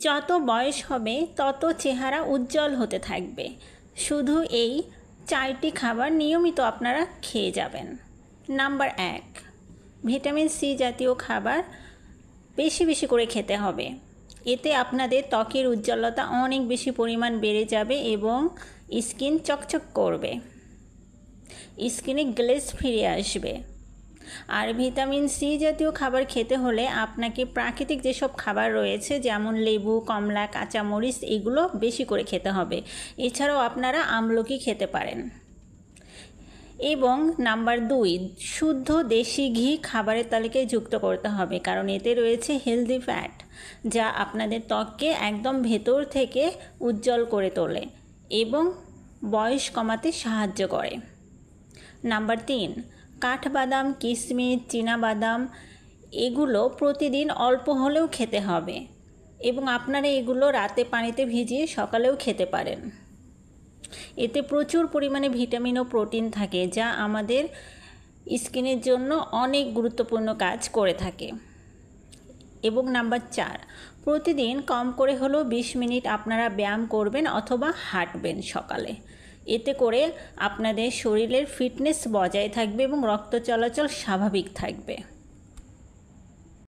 যত বয়স হবে তত চেহারা উজ্জ্বল হতে থাকবে। শুধু এই 4টি খাবার নিয়মিত আপনারা খেয়ে যাবেন। নাম্বার 1, ভিটামিন সি জাতীয় খাবার বেশি বেশি করে খেতে হবে। এতে আপনাদের ত্বকের উজ্জ্বলতা অনেক বেশি পরিমাণ বেড়ে যাবে এবং স্কিন চকচক করবে, স্কিনে গ্লেজ ফিরে আসবে। আর ভিটামিন সি জাতীয় খাবার খেতে হলে আপনাকে প্রাকৃতিক যেসব খাবার রয়েছে যেমন লেবু, কমলা, কাঁচামরিচ এগুলো বেশি করে খেতে হবে। এছাড়াও আপনারা আমলকি খেতে পারেন। এবং নাম্বার 2, শুদ্ধ দেশি ঘি খাবারের তালিকায় যুক্ত করতে হবে, কারণ এতে রয়েছে হেলদি ফ্যাট যা আপনাদের ত্বককে একদম ভেতর থেকে উজ্জ্বল করে তোলে এবং বয়স কমাতে সাহায্য করে। নাম্বার 3, কাঠবাদাম, কিশমিশ, চীনাবাদাম এগুলো প্রতিদিন অল্প হলেও খেতে হবে এবং আপনারা এগুলো রাতে পানিতে ভিজিয়ে সকালেও খেতে পারেন। এতে প্রচুর পরিমাণে ভিটামিন ও প্রোটিন থাকে যা আমাদের স্কিনের জন্য অনেক গুরুত্বপূর্ণ কাজ করে থাকে। এবং নাম্বার 4, প্রতিদিন কম করে হলেও 20 মিনিট আপনারা ব্যায়াম করবেন অথবা হাঁটবেন সকালে। এতে করে আপনাদের শরীরের ফিটনেস বজায় থাকবে এবং রক্ত চলাচল স্বাভাবিক থাকবে।